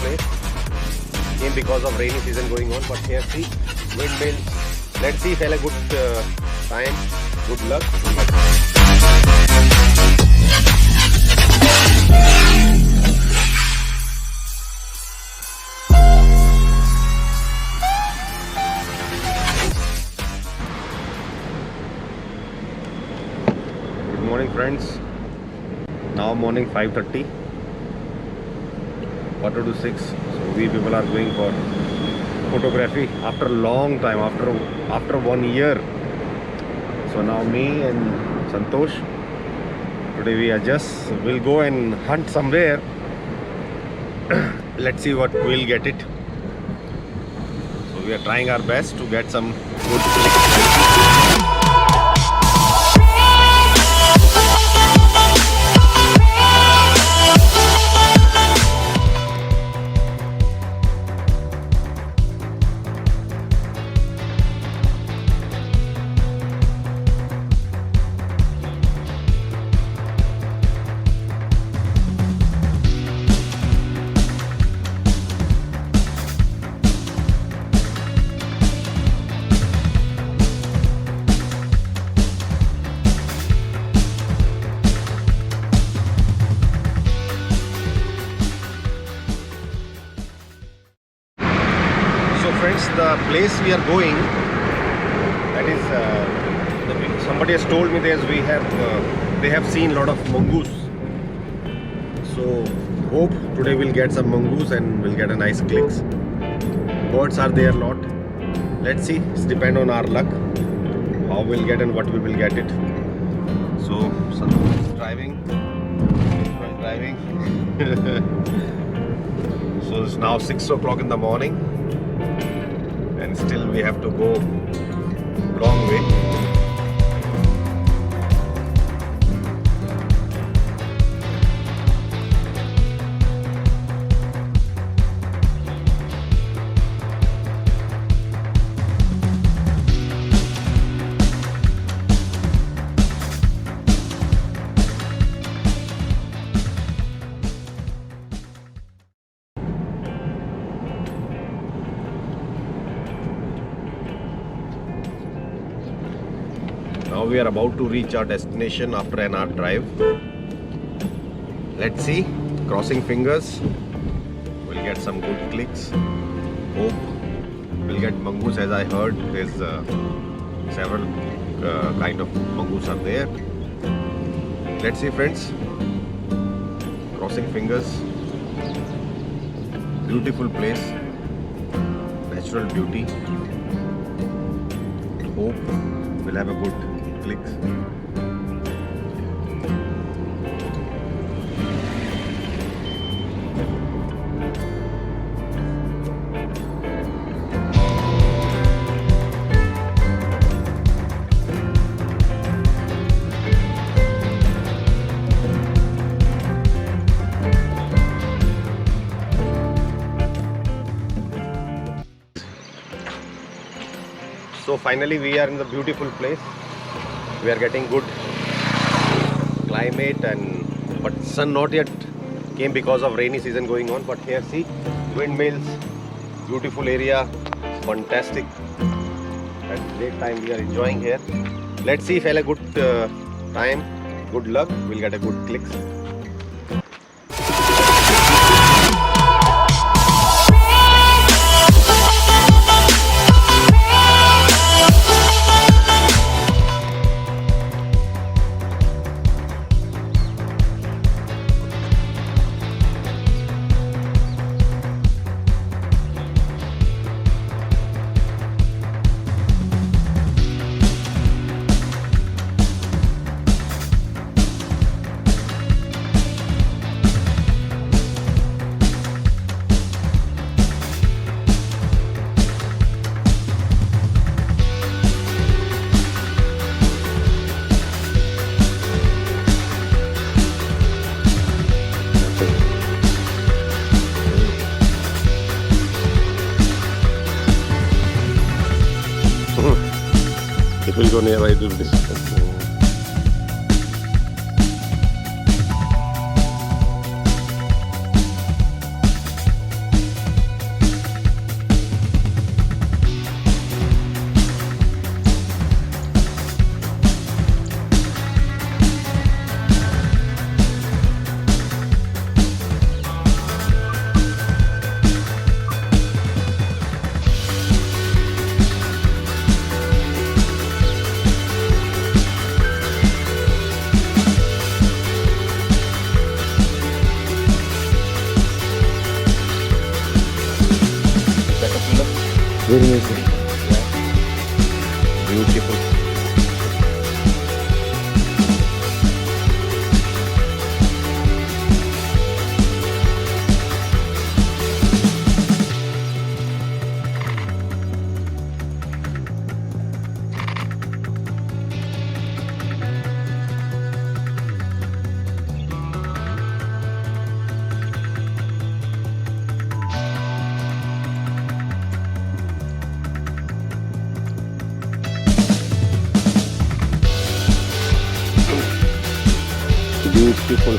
place. Came because of rainy season going on, but here see windmills. Let's see if I have a good time, good luck. Good morning, friends. Now morning 5:30. Quarter to 6. So we people are going for photography after a long time, after 1 year. So now me and Santosh, today we will go and hunt somewhere. Let's see what we'll get it. So we are trying our best to get some good clicks. Friends, the place we are going, that is somebody has told me they have seen a lot of mongoose. So hope today we'll get some mongoose and we'll get a nice clicks. Birds are there a lot. Let's see, it's depend on our luck how we'll get and what we will get it. So Santosh is driving. So it's now 6 o'clock in the morning. And still we have to go long way. Now we are about to reach our destination after an hour drive. Let's see, crossing fingers, we'll get some good clicks. Hope we'll get mongoose. As I heard, there's several kind of mongoose are there. Let's see, friends, crossing fingers. Beautiful place, natural beauty. Hope we'll have a good clicks. So finally we are in the beautiful place. We are getting good climate, but sun not yet came because of rainy season going on. But here see windmills, beautiful area, fantastic. At great time we are enjoying here. Let's see if I have a good time, good luck, we'll get a good clicks. It will go near right to this. Very nice. Beautiful. Beautiful.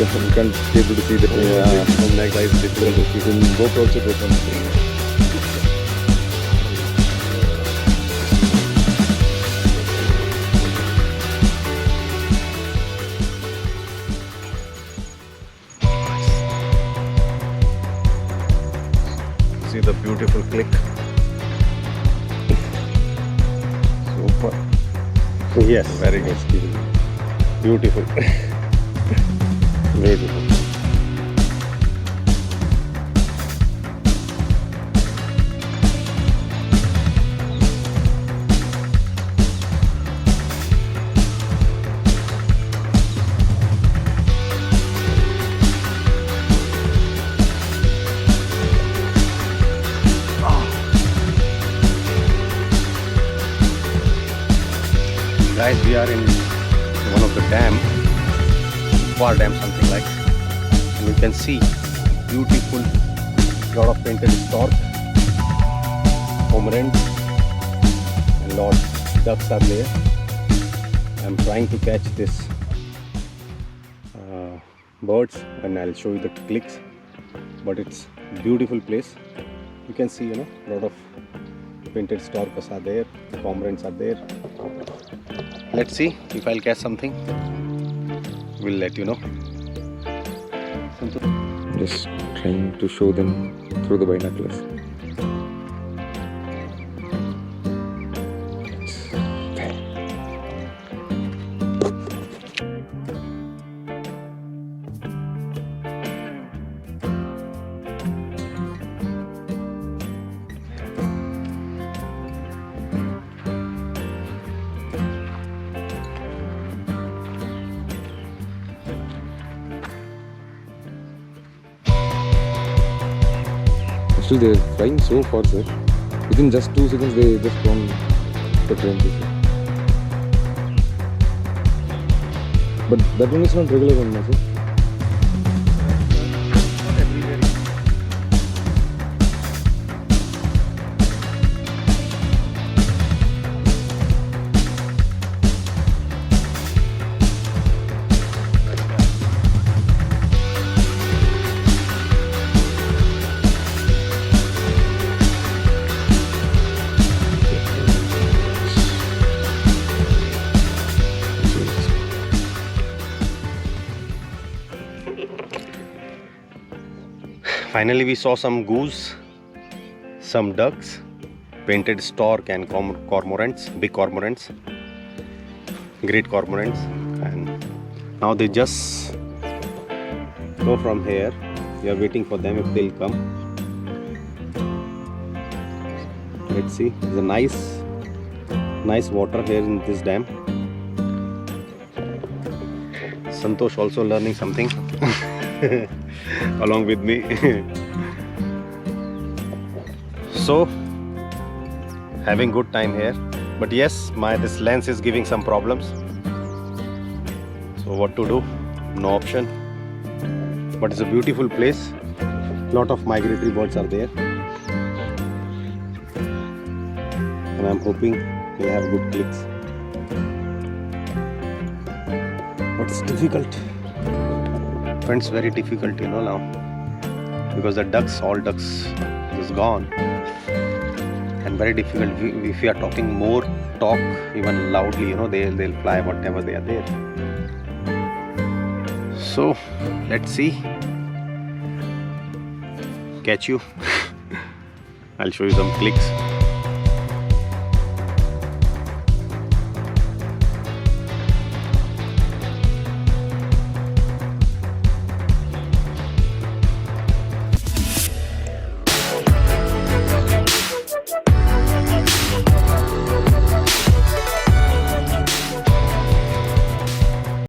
You can't be able to see that. Yeah, from next side is difficult. You can GoPro also take one. See the beautiful click. Super. Yes, very good. Beautiful. Beautiful. Guys, we are in one of the dam, war dam, something like, and you can see beautiful lot of painted stork, cormorant, and lot ducks are there. I'm trying to catch this birds, and I'll show you the clicks. But it's beautiful place. You can see, lot of painted storks are there, cormorants are there. Let's see if I'll catch something. We'll let you know. Just trying to show them through the binoculars. Actually, they're flying so far, sir. Within just 2 seconds, they just gone the train. But that one is not regular one, sir. Finally, we saw some goose, some ducks, painted stork, and cormorants, big cormorants, great cormorants, and now they just go from here. We are waiting for them if they'll come. Let's see. There's a nice water here in this dam. Santosh also learning something along with me. So having good time here, but yes, this lens is giving some problems. So what to do? No option. But it's a beautiful place. Lot of migratory birds are there, and I'm hoping we'll have good clicks. But it's difficult, friends, very difficult, now, because all ducks is gone, and very difficult. If we are talking more, talk even loudly, they'll fly whatever they are there. So let's see, catch you. I'll show you some clicks.